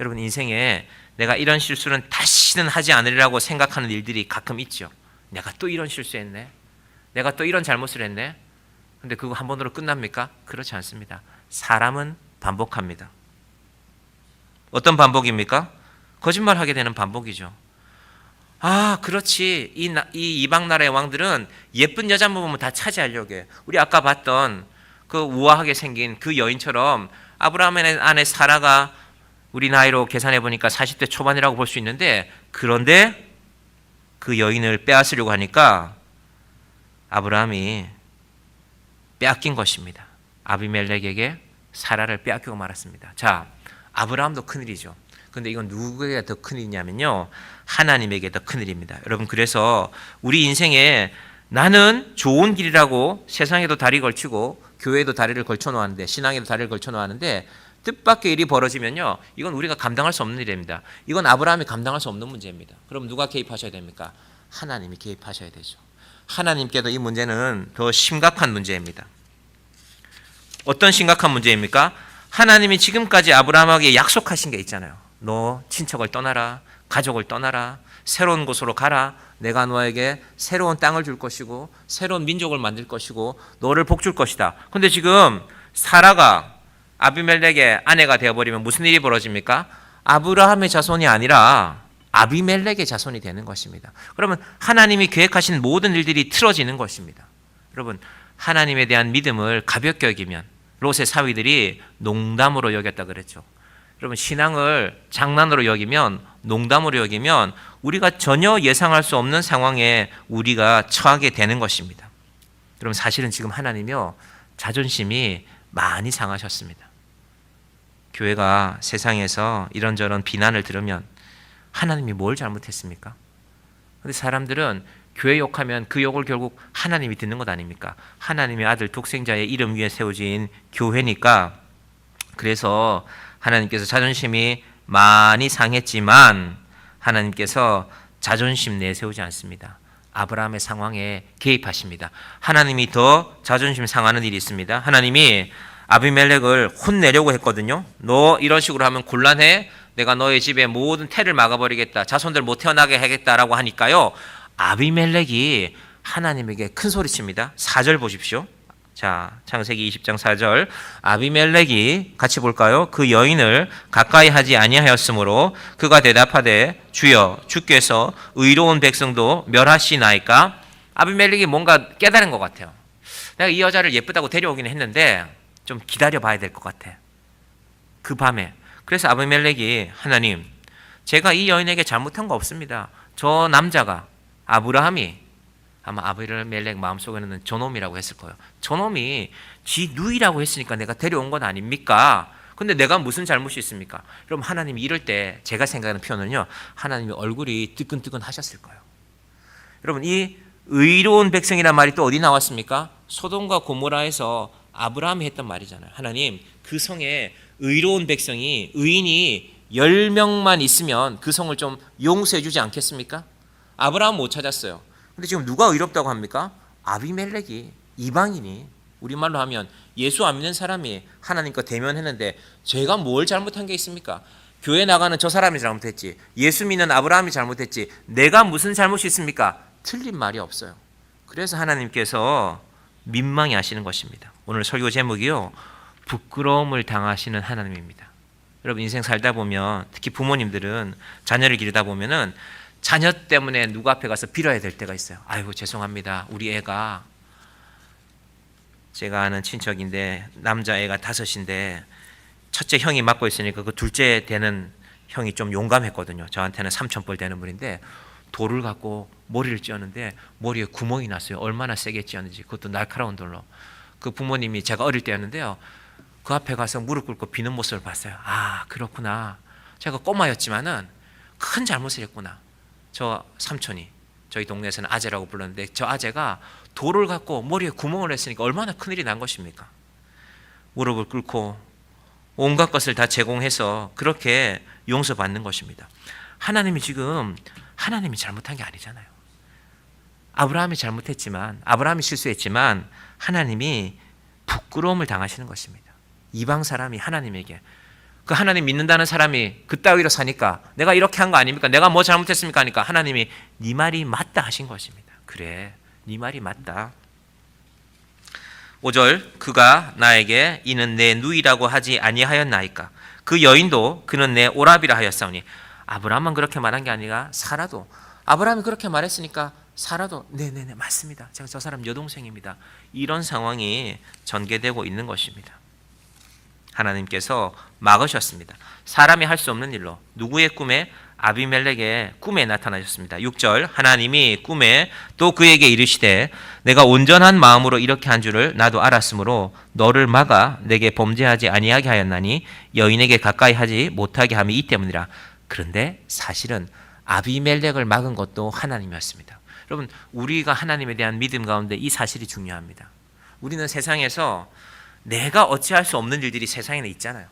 여러분, 인생에 내가 이런 실수는 다시는 하지 않으리라고 생각하는 일들이 가끔 있죠. 내가 또 이런 실수했네. 내가 또 이런 잘못을 했네. 근데 그거 한 번으로 끝납니까? 그렇지 않습니다. 사람은 반복합니다. 어떤 반복입니까? 거짓말하게 되는 반복이죠. 그렇지. 이 이방 나라의 왕들은 예쁜 여자만 보면 다 차지하려고 해. 우리 아까 봤던 그 우아하게 생긴 그 여인처럼 아브라함의 아내 사라가 우리 나이로 계산해 보니까 40대 초반이라고 볼 수 있는데, 그런데 그 여인을 빼앗으려고 하니까 아브라함이 빼앗긴 것입니다. 아비멜렉에게 사라를 빼앗기고 말았습니다. 자, 아브라함도 큰일이죠. 근데 이건 누구에게 더 큰일이냐면요, 하나님에게 더 큰일입니다. 여러분, 그래서 우리 인생에 나는 좋은 길이라고 세상에도 다리 걸치고 교회에도 다리를 걸쳐 놓았는데, 신앙에도 다리를 걸쳐 놓았는데 뜻밖의 일이 벌어지면요, 이건 우리가 감당할 수 없는 일입니다. 이건 아브라함이 감당할 수 없는 문제입니다. 그럼 누가 개입하셔야 됩니까? 하나님이 개입하셔야 되죠. 하나님께도 이 문제는 더 심각한 문제입니다. 어떤 심각한 문제입니까? 하나님이 지금까지 아브라함에게 약속하신 게 있잖아요. 너 친척을 떠나라, 가족을 떠나라, 새로운 곳으로 가라. 내가 너에게 새로운 땅을 줄 것이고 새로운 민족을 만들 것이고 너를 복 줄 것이다. 근데 지금 사라가 아비멜렉의 아내가 되어버리면 무슨 일이 벌어집니까? 아브라함의 자손이 아니라 아비멜렉의 자손이 되는 것입니다. 그러면 하나님이 계획하신 모든 일들이 틀어지는 것입니다. 여러분, 하나님에 대한 믿음을 가볍게 여기면, 롯의 사위들이 농담으로 여겼다 그랬죠. 여러분, 신앙을 장난으로 여기면, 농담으로 여기면 우리가 전혀 예상할 수 없는 상황에 우리가 처하게 되는 것입니다. 여러분, 사실은 지금 하나님이요, 자존심이 많이 상하셨습니다. 교회가 세상에서 이런저런 비난을 들으면 하나님이 뭘 잘못했습니까? 근데 사람들은 교회 욕하면 그 욕을 결국 하나님이 듣는 것 아닙니까? 하나님의 아들 독생자의 이름 위에 세워진 교회니까. 그래서 하나님께서 자존심이 많이 상했지만 하나님께서 자존심 내세우지 않습니다. 아브라함의 상황에 개입하십니다. 하나님이 더 자존심 상하는 일이 있습니다. 하나님이 아비멜렉을 혼내려고 했거든요. 너 이런 식으로 하면 곤란해. 내가 너의 집에 모든 태를 막아버리겠다. 자손들 못 태어나게 하겠다라고 하니까요, 아비멜렉이 하나님에게 큰 소리칩니다. 4절 보십시오. 자, 창세기 20장 4절. 아비멜렉이, 같이 볼까요? 그 여인을 가까이 하지 아니하였으므로 그가 대답하되 주여, 주께서 의로운 백성도 멸하시나이까? 아비멜렉이 뭔가 깨달은 것 같아요. 내가 이 여자를 예쁘다고 데려오긴 했는데 좀 기다려 봐야 될 것 같아. 그 밤에. 그래서 아비멜렉이, 하나님, 제가 이 여인에게 잘못한 거 없습니다. 저 남자가, 아브라함이, 아마 아비멜렉 마음속에는 저놈이라고 했을 거예요. 저놈이 지 누이라고 했으니까 내가 데려온 건 아닙니까? 근데 내가 무슨 잘못이 있습니까? 그럼 하나님이 이럴 때 제가 생각하는 표현은요, 하나님이 얼굴이 뜨끈뜨끈 하셨을 거예요. 여러분, 이 의로운 백성이란 말이 또 어디 나왔습니까? 소돔과 고모라에서 아브라함이 했던 말이잖아요. 하나님, 그 성에 의로운 백성이, 의인이 10명만 있으면 그 성을 좀 용서해 주지 않겠습니까? 아브라함은 못 찾았어요. 근데 지금 누가 의롭다고 합니까? 아비멜렉이, 이방인이, 우리말로 하면 예수 안 믿는 사람이 하나님과 대면했는데 제가 뭘 잘못한 게 있습니까? 교회 나가는 저 사람이 잘못했지, 예수 믿는 아브라함이 잘못했지, 내가 무슨 잘못이 있습니까? 틀린 말이 없어요. 그래서 하나님께서 민망해 하시는 것입니다. 오늘 설교 제목이요, 부끄러움을 당하시는 하나님입니다. 여러분, 인생 살다 보면, 특히 부모님들은 자녀를 기르다 보면은 자녀 때문에 누구 앞에 가서 빌어야 될 때가 있어요. 아이고, 죄송합니다. 우리 애가, 제가 아는 친척인데 남자애가 5인데 첫째 형이 맡고 있으니까 그 둘째 되는 형이 좀 용감했거든요. 저한테는 삼천벌 되는 분인데 돌을 갖고 머리를 찧었는데 머리에 구멍이 났어요. 얼마나 세게 찧었는지. 그것도 날카로운 돌로. 그 부모님이, 제가 어릴 때였는데요, 그 앞에 가서 무릎 꿇고 비는 모습을 봤어요. 아, 그렇구나. 제가 꼬마였지만은 큰 잘못을 했구나. 저 삼촌이, 저희 동네에서는 아재라고 불렀는데, 저 아재가 돌을 갖고 머리에 구멍을 냈으니까 얼마나 큰일이 난 것입니까? 무릎을 꿇고 온갖 것을 다 제공해서 그렇게 용서받는 것입니다. 하나님이 지금, 하나님이 잘못한 게 아니잖아요. 아브라함이 잘못했지만, 아브라함이 실수했지만 하나님이 부끄러움을 당하시는 것입니다. 이방 사람이 하나님에게, 그 하나님 믿는다는 사람이 그따위로 사니까 내가 이렇게 한 거 아닙니까? 내가 뭐 잘못했습니까? 하니까 하나님이 네 말이 맞다 하신 것입니다. 그래, 네 말이 맞다. 5절, 그가 나에게 이는 내 누이라고 하지 아니하였나이까? 그 여인도 그는 내 오라비라 하였사오니. 아브라함만 그렇게 말한 게 아니라 사라도, 아브라함이 그렇게 말했으니까 사라도 네네네 맞습니다. 제가 저 사람 여동생입니다. 이런 상황이 전개되고 있는 것입니다. 하나님께서 막으셨습니다. 사람이 할 수 없는 일로 누구의 꿈에? 아비멜렉의 꿈에 나타나셨습니다. 6절 하나님이 꿈에 또 그에게 이르시되 내가 온전한 마음으로 이렇게 한 줄을 나도 알았으므로 너를 막아 내게 범죄하지 아니하게 하였나니 여인에게 가까이 하지 못하게 함이 이 때문이라. 그런데 사실은 아비멜렉을 막은 것도 하나님이었습니다. 여러분 우리가 하나님에 대한 믿음 가운데 이 사실이 중요합니다. 우리는 세상에서 내가 어찌할 수 없는 일들이 세상에는 있잖아요.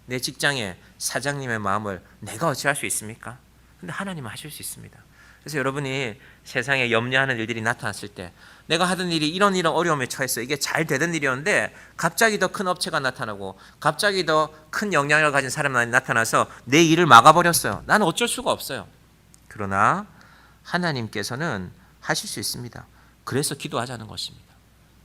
내 직장에 사장님의 마음을 내가 어찌할 수 있습니까? 근데 하나님은 하실 수 있습니다. 그래서 여러분이 세상에 염려하는 일들이 나타났을 때 내가 하던 일이 이런 어려움에 처했어. 이게 잘 되던 일이었는데 갑자기 더 큰 업체가 나타나고 갑자기 더 큰 영향력을 가진 사람이 나타나서 내 일을 막아버렸어요. 나는 어쩔 수가 없어요. 그러나 하나님께서는 하실 수 있습니다. 그래서 기도하자는 것입니다.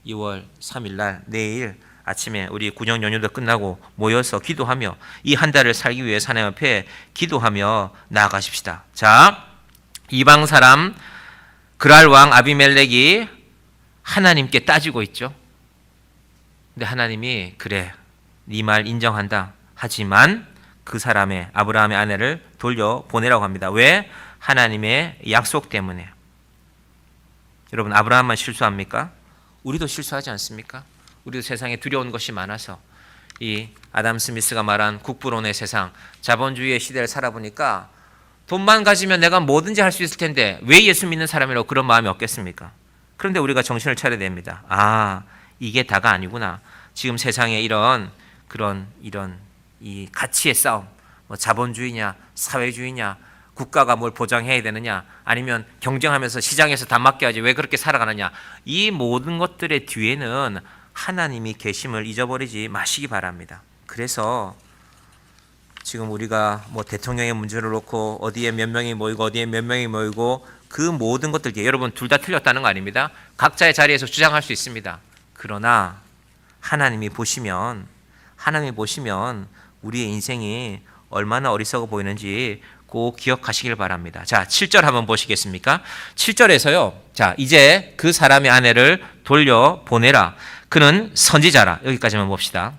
2월 3일 날 내일 아침에 우리 구정 연휴도 끝나고 모여서 기도하며 이 한 달을 살기 위해 하나님 앞에 기도하며 나아가십시다. 자, 이방 사람 그랄 왕 아비멜렉이 하나님께 따지고 있죠. 근데 하나님이 그래, 네 말 인정한다. 하지만 그 사람의 아브라함의 아내를 돌려보내라고 합니다. 왜? 하나님의 약속 때문에. 여러분 아브라함만 실수합니까? 우리도 실수하지 않습니까? 우리도 세상에 두려운 것이 많아서 이 아담 스미스가 말한 국부론의 세상, 자본주의의 시대를 살아보니까 돈만 가지면 내가 뭐든지 할 수 있을 텐데 왜 예수 믿는 사람이라고 그런 마음이 없겠습니까? 그런데 우리가 정신을 차려야 됩니다. 아, 이게 다가 아니구나. 지금 세상에 이런 이 가치의 싸움, 뭐 자본주의냐, 사회주의냐, 국가가 뭘 보장해야 되느냐, 아니면 경쟁하면서 시장에서 다 맞게 하지 왜 그렇게 살아가느냐, 이 모든 것들의 뒤에는 하나님이 계심을 잊어버리지 마시기 바랍니다. 그래서 지금 우리가 뭐 대통령의 문제를 놓고 어디에 몇 명이 모이고 어디에 몇 명이 모이고 그 모든 것들, 여러분 둘 다 틀렸다는 거 아닙니다. 각자의 자리에서 주장할 수 있습니다. 그러나 하나님이 보시면 우리의 인생이 얼마나 어리석어 보이는지 꼭 기억하시길 바랍니다. 자, 7절 한번 보시겠습니까? 7절에서요. 자, 이제 그 사람의 아내를 돌려보내라. 그는 선지자라. 여기까지만 봅시다.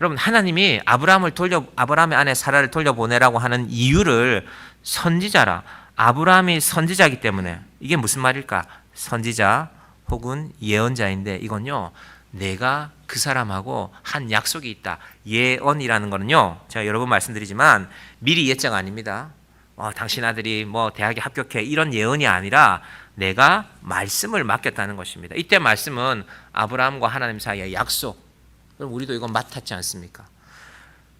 여러분 하나님이 아브라함의 아내 사라를 돌려보내라고 하는 이유를 선지자라. 아브라함이 선지자이기 때문에. 이게 무슨 말일까? 선지자 혹은 예언자인데 이건요. 내가 그 사람하고 한 약속이 있다. 예언이라는 거는요. 제가 여러 번 말씀드리지만 미리 예자가 아닙니다. 당신 아들이 뭐 대학에 합격해 이런 예언이 아니라 내가 말씀을 맡겼다는 것입니다. 이때 말씀은 아브라함과 하나님 사이의 약속. 그럼 우리도 이건 맡았지 않습니까?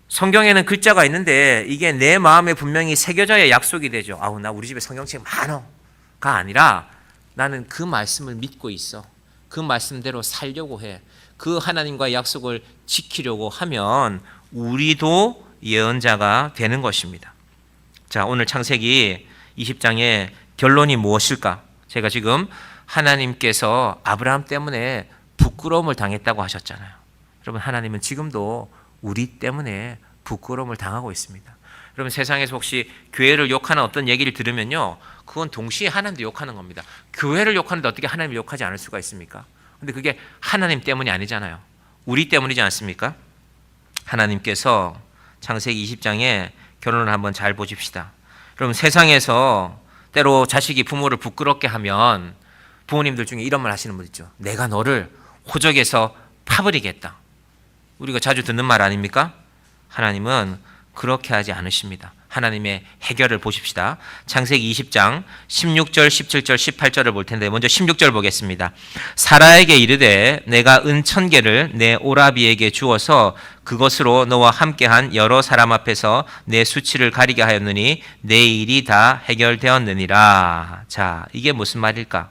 성경에는 글자가 있는데 이게 내 마음에 분명히 새겨져야 약속이 되죠. 아우 나 우리 집에 성경책 많어가 아니라 나는 그 말씀을 믿고 있어. 그 말씀대로 살려고 해. 그 하나님과의 약속을 지키려고 하면 우리도 예언자가 되는 것입니다. 자, 오늘 창세기 20장의 결론이 무엇일까? 제가 지금 하나님께서 아브라함 때문에 부끄러움을 당했다고 하셨잖아요. 여러분 하나님은 지금도 우리 때문에 부끄러움을 당하고 있습니다. 여러분 세상에서 혹시 교회를 욕하는 어떤 얘기를 들으면요, 그건 동시에 하나님도 욕하는 겁니다. 교회를 욕하는데 어떻게 하나님을 욕하지 않을 수가 있습니까? 근데 그게 하나님 때문이 아니잖아요. 우리 때문이지 않습니까? 하나님께서 창세기 20장의 결론을 한번 잘 보십시다. 여러분 세상에서 때로 자식이 부모를 부끄럽게 하면 부모님들 중에 이런 말 하시는 분 있죠. 내가 너를 호적에서 파버리겠다. 우리가 자주 듣는 말 아닙니까? 하나님은 그렇게 하지 않으십니다. 하나님의 해결을 보십시다. 창세기 20장 16절, 17절, 18절을 볼 텐데 먼저 16절 보겠습니다. 사라에게 이르되 내가 은 1000개를 내 오라비에게 주어서 그것으로 너와 함께한 여러 사람 앞에서 내 수치를 가리게 하였느니 내 일이 다 해결되었느니라. 자, 이게 무슨 말일까?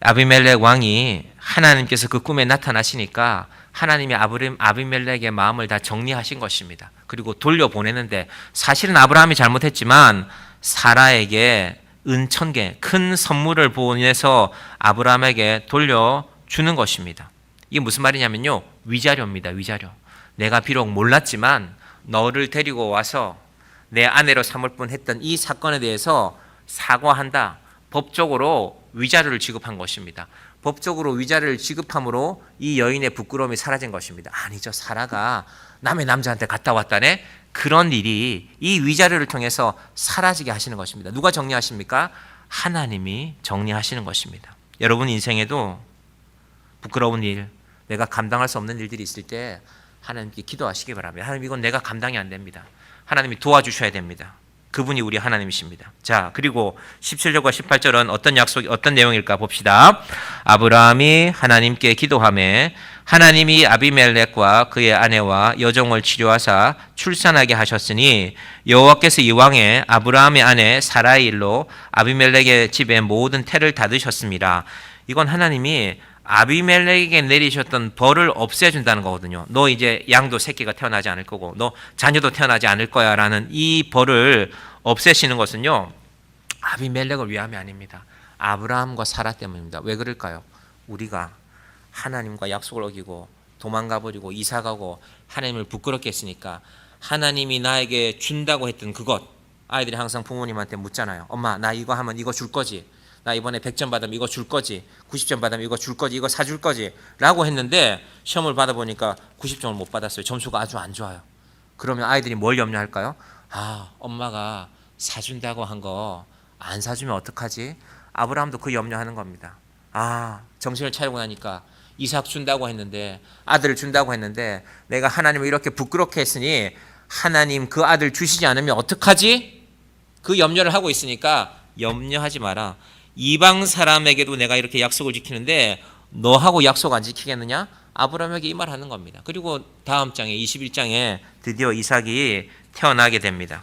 아비멜렉 왕이 하나님께서 그 꿈에 나타나시니까 하나님이 아비멜렉의 마음을 다 정리하신 것입니다. 그리고 돌려보내는데 사실은 아브라함이 잘못했지만 사라에게 은 1000개 큰 선물을 보내서 아브라함에게 돌려주는 것입니다. 이게 무슨 말이냐면요, 위자료입니다. 위자료. 내가 비록 몰랐지만 너를 데리고 와서 내 아내로 삼을 뻔했던 이 사건에 대해서 사과한다. 법적으로 위자료를 지급한 것입니다. 법적으로 위자료를 지급함으로 이 여인의 부끄러움이 사라진 것입니다. 아니죠. 사라가 남의 남자한테 갔다 왔다네. 그런 일이 이 위자료를 통해서 사라지게 하시는 것입니다. 누가 정리하십니까? 하나님이 정리하시는 것입니다. 여러분 인생에도 부끄러운 일, 내가 감당할 수 없는 일들이 있을 때 하나님께 기도하시기 바랍니다. 하나님, 이건 내가 감당이 안 됩니다. 하나님이 도와주셔야 됩니다. 그분이 우리 하나님이십니다. 자, 그리고 17절과 18절은 어떤 내용일까 봅시다. 아브라함이 하나님께 기도하매 하나님이 아비멜렉과 그의 아내와 여종을 치료하사 출산하게 하셨으니 여호와께서 이왕에 아브라함의 아내 사라의 일로 아비멜렉의 집에 모든 태를 닫으셨습니다. 이건 하나님이 아비멜렉에게 내리셨던 벌을 없애준다는 거거든요. 너 이제 양도 새끼가 태어나지 않을 거고 너 자녀도 태어나지 않을 거야 라는 이 벌을 없애시는 것은요, 아비멜렉을 위함이 아닙니다. 아브라함과 사라 때문입니다. 왜 그럴까요? 우리가 하나님과 약속을 어기고 도망가버리고 이사가고 하나님을 부끄럽게 했으니까 하나님이 나에게 준다고 했던 그것, 아이들이 항상 부모님한테 묻잖아요. 엄마, 나 이거 하면 이거 줄 거지? 나 이번에 100점 받으면 이거 줄 거지? 90점 받으면 이거 줄 거지? 이거 사줄 거지? 라고 했는데 시험을 받아보니까 90점을 못 받았어요. 점수가 아주 안 좋아요. 그러면 아이들이 뭘 염려할까요? 아, 엄마가 사준다고 한 거 안 사주면 어떡하지? 아브라함도 그 염려하는 겁니다. 아, 정신을 차리고 나니까 이삭 준다고 했는데, 아들을 준다고 했는데 내가 하나님을 이렇게 부끄럽게 했으니 하나님 그 아들 주시지 않으면 어떡하지? 그 염려를 하고 있으니까 염려하지 마라. 이방 사람에게도 내가 이렇게 약속을 지키는데 너하고 약속 안 지키겠느냐? 아브라함에게 이 말 하는 겁니다. 그리고 다음 장에 21장에 드디어 이삭이 태어나게 됩니다.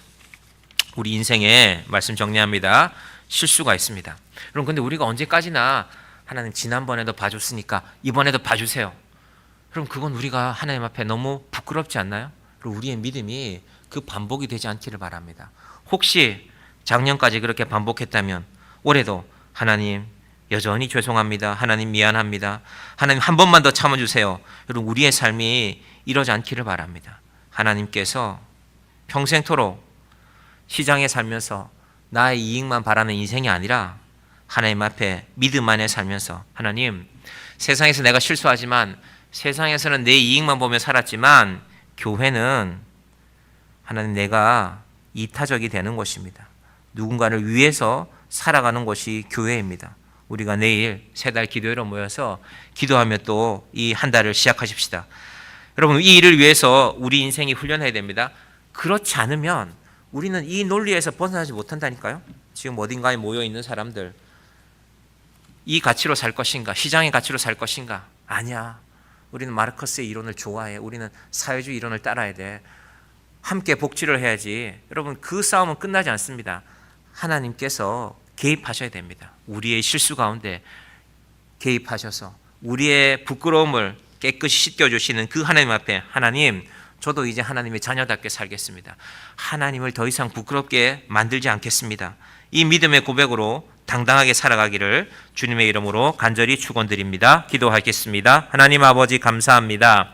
우리 인생에 말씀 정리합니다. 실수가 있습니다. 여러분, 근데 우리가 언제까지나 하나님 지난번에도 봐줬으니까 이번에도 봐주세요. 그럼 그건 우리가 하나님 앞에 너무 부끄럽지 않나요? 그리고 우리의 믿음이 그 반복이 되지 않기를 바랍니다. 혹시 작년까지 그렇게 반복했다면 올해도 하나님 여전히 죄송합니다. 하나님 미안합니다. 하나님 한 번만 더 참아주세요. 여러분, 우리의 삶이 이러지 않기를 바랍니다. 하나님께서 평생토록 시장에 살면서 나의 이익만 바라는 인생이 아니라 하나님 앞에 믿음 안에 살면서, 하나님, 세상에서 내가 실수하지만 세상에서는 내 이익만 보며 살았지만 교회는 하나님 내가 이타적이 되는 것입니다. 누군가를 위해서 살아가는 것이 교회입니다. 우리가 내일 세 달 기도회로 모여서 기도하며 또 이 한 달을 시작하십시다. 여러분, 이 일을 위해서 우리 인생이 훈련해야 됩니다. 그렇지 않으면 우리는 이 논리에서 벗어나지 못한다니까요. 지금 어딘가에 모여 있는 사람들, 이 가치로 살 것인가? 시장의 가치로 살 것인가? 아니야. 우리는 마르커스의 이론을 좋아해. 우리는 사회주의 이론을 따라야 돼. 함께 복지를 해야지. 여러분, 그 싸움은 끝나지 않습니다. 하나님께서 개입하셔야 됩니다. 우리의 실수 가운데 개입하셔서 우리의 부끄러움을 깨끗이 씻겨주시는 그 하나님 앞에, 하나님, 저도 이제 하나님의 자녀답게 살겠습니다. 하나님을 더 이상 부끄럽게 만들지 않겠습니다. 이 믿음의 고백으로 당당하게 살아가기를 주님의 이름으로 간절히 축원드립니다. 기도하겠습니다. 하나님 아버지, 감사합니다.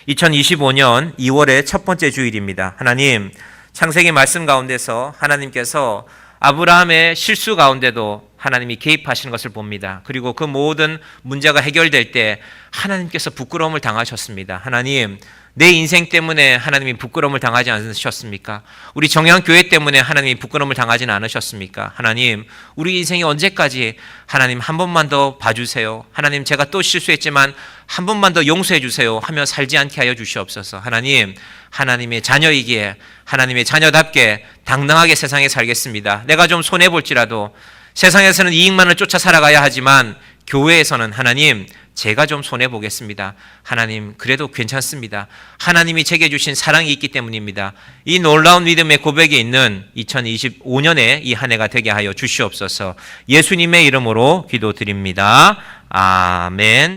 2025년 2월의 첫 번째 주일입니다. 하나님, 창세기 말씀 가운데서 하나님께서 아브라함의 실수 가운데도 하나님이 개입하시는 것을 봅니다. 그리고 그 모든 문제가 해결될 때 하나님께서 부끄러움을 당하셨습니다. 하나님, 내 인생 때문에 하나님이 부끄러움을 당하지 않으셨습니까? 우리 정향교회 때문에 하나님이 부끄러움을 당하지는 않으셨습니까? 하나님, 우리 인생이 언제까지 하나님 한 번만 더 봐주세요. 하나님, 제가 또 실수했지만 한 번만 더 용서해 주세요 하며 살지 않게 하여 주시옵소서. 하나님, 하나님의 자녀이기에 하나님의 자녀답게 당당하게 세상에 살겠습니다. 내가 좀 손해볼지라도 세상에서는 이익만을 쫓아 살아가야 하지만 교회에서는 하나님, 제가 좀 손해보겠습니다. 하나님, 그래도 괜찮습니다. 하나님이 제게 주신 사랑이 있기 때문입니다. 이 놀라운 믿음의 고백이 있는 2025년에 이 한 해가 되게 하여 주시옵소서. 예수님의 이름으로 기도드립니다. 아멘.